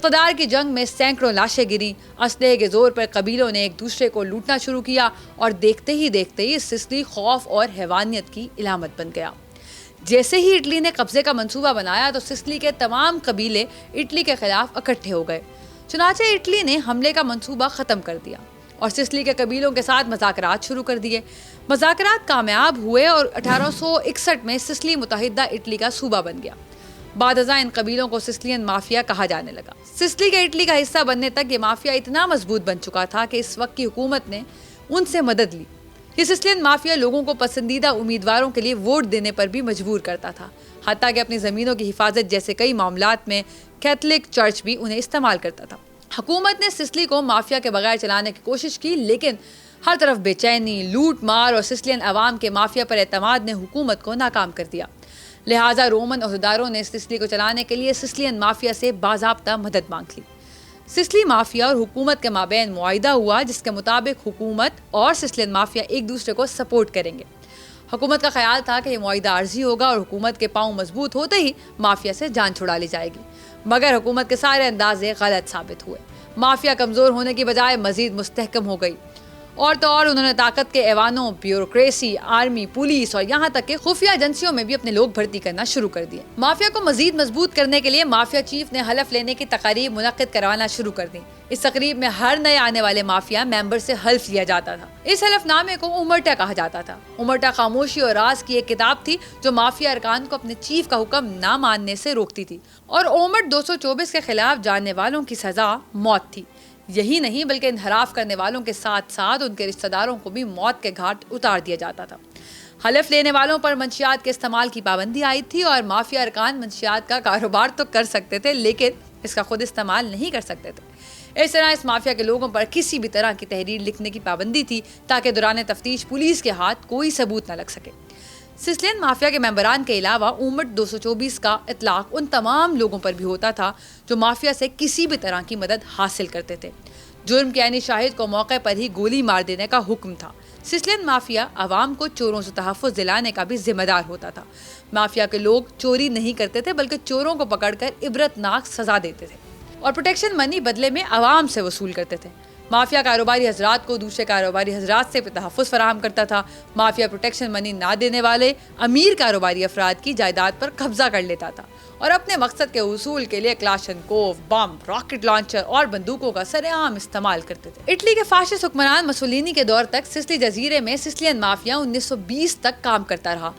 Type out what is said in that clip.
اقتدار کی جنگ میں سینکڑوں لاشیں گریں، اسلحے کے زور پر قبیلوں نے ایک دوسرے کو لوٹنا شروع کیا اور دیکھتے ہی سسلی خوف اور حیوانیت کی علامت بن گیا۔ جیسے ہی اٹلی نے قبضے کا منصوبہ بنایا تو سسلی کے تمام قبیلے اٹلی کے خلاف اکٹھے ہو گئے۔ چنانچہ اٹلی نے حملے کا منصوبہ ختم کر دیا اور سسلی کے قبیلوں کے ساتھ مذاکرات شروع کر دیے۔ مذاکرات کامیاب ہوئے اور 1861 میں سسلی متحدہ اٹلی کا صوبہ بن گیا۔ بعد ازاں ان قبیلوں کو سسلین مافیا کہا جانے لگا۔ سسلی کے اٹلی کا حصہ بننے تک یہ مافیا اتنا مضبوط بن چکا تھا کہ اس وقت کی حکومت نے ان سے مدد لی۔ یہ سسلین مافیا لوگوں کو پسندیدہ امیدواروں کے لیے ووٹ دینے پر بھی مجبور کرتا تھا، حتیٰ کہ اپنی زمینوں کی حفاظت جیسے کئی معاملات میں کیتھولک چرچ بھی انہیں استعمال کرتا تھا۔ حکومت نے سسلی کو مافیا کے بغیر چلانے کی کوشش کی، لیکن ہر طرف بے چینی، لوٹ مار اور سسلین عوام کے مافیا پر اعتماد نے حکومت کو ناکام کر دیا۔ لہٰذا رومن عہدیداروں نے سسلی کو چلانے کے لیے سسلین مافیا سے باضابطہ مدد مانگ لی۔ سسلی مافیا اور حکومت کے مابین معاہدہ ہوا جس کے مطابق حکومت اور سسلین مافیا ایک دوسرے کو سپورٹ کریں گے۔ حکومت کا خیال تھا کہ یہ معاہدہ عارضی ہوگا اور حکومت کے پاؤں مضبوط ہوتے ہی مافیا سے جان چھڑا لی جائے گی، مگر حکومت کے سارے اندازے غلط ثابت ہوئے۔ مافیا کمزور ہونے کی بجائے مزید مستحکم ہو گئی، اور تو اور انہوں نے طاقت کے ایوانوں، بیوروکریسی، آرمی، پولیس اور یہاں تک کہ خفیہ ایجنسیوں میں بھی اپنے لوگ بھرتی کرنا شروع کر دیے۔ مافیا کو مزید مضبوط کرنے کے لیے مافیا چیف نے حلف لینے کی تقاریب منعقد کروانا شروع کر دی۔ اس تقریب میں ہر نئے آنے والے مافیا ممبر سے حلف لیا جاتا تھا۔ اس حلف نامے کو امرٹا کہا جاتا تھا۔ امرٹا خاموشی اور راز کی ایک کتاب تھی جو مافیا ارکان کو اپنے چیف کا حکم نہ ماننے سے روکتی تھی، اور اومٹ 224 کے خلاف جاننے والوں کی سزا موت تھی۔ یہی نہیں بلکہ انحراف کرنے والوں کے ساتھ ساتھ ان کے رشتہ داروں کو بھی موت کے گھاٹ اتار دیا جاتا تھا۔ حلف لینے والوں پر منشیات کے استعمال کی پابندی عائد تھی، اور مافیا ارکان منشیات کا کاروبار تو کر سکتے تھے لیکن اس کا خود استعمال نہیں کر سکتے تھے۔ اس طرح اس مافیا کے لوگوں پر کسی بھی طرح کی تحریر لکھنے کی پابندی تھی تاکہ دوران تفتیش پولیس کے ہاتھ کوئی ثبوت نہ لگ سکے۔ سسلین مافیا کے ممبران کے علاوہ اومٹ 224 کا اطلاق ان تمام لوگوں پر بھی ہوتا تھا جو مافیا سے کسی بھی طرح کی مدد حاصل کرتے تھے۔ جرم کے عینی شاہد کو موقع پر ہی گولی مار دینے کا حکم تھا۔ سسلین مافیا عوام کو چوروں سے تحفظ دلانے کا بھی ذمہ دار ہوتا تھا۔ مافیا کے لوگ چوری نہیں کرتے تھے بلکہ چوروں کو پکڑ کر عبرتناک سزا دیتے تھے اور پروٹیکشن منی بدلے میں عوام سے وصول کرتے تھے۔ مافیا کاروباری حضرات کو دوسرے کاروباری حضرات سے تحفظ فراہم کرتا تھا۔ مافیا پروٹیکشن منی نہ دینے والے امیر کاروباری افراد کی جائیداد پر قبضہ کر لیتا تھا اور اپنے مقصد کے حصول کے لیے کلاشنکوف، بم، راکٹ لانچر اور بندوقوں کا سرے عام استعمال کرتے تھے۔ اٹلی کے فاشسٹ حکمران مسولینی کے دور تک سسلی جزیرے میں سسلین مافیا 1920 تک کام کرتا رہا۔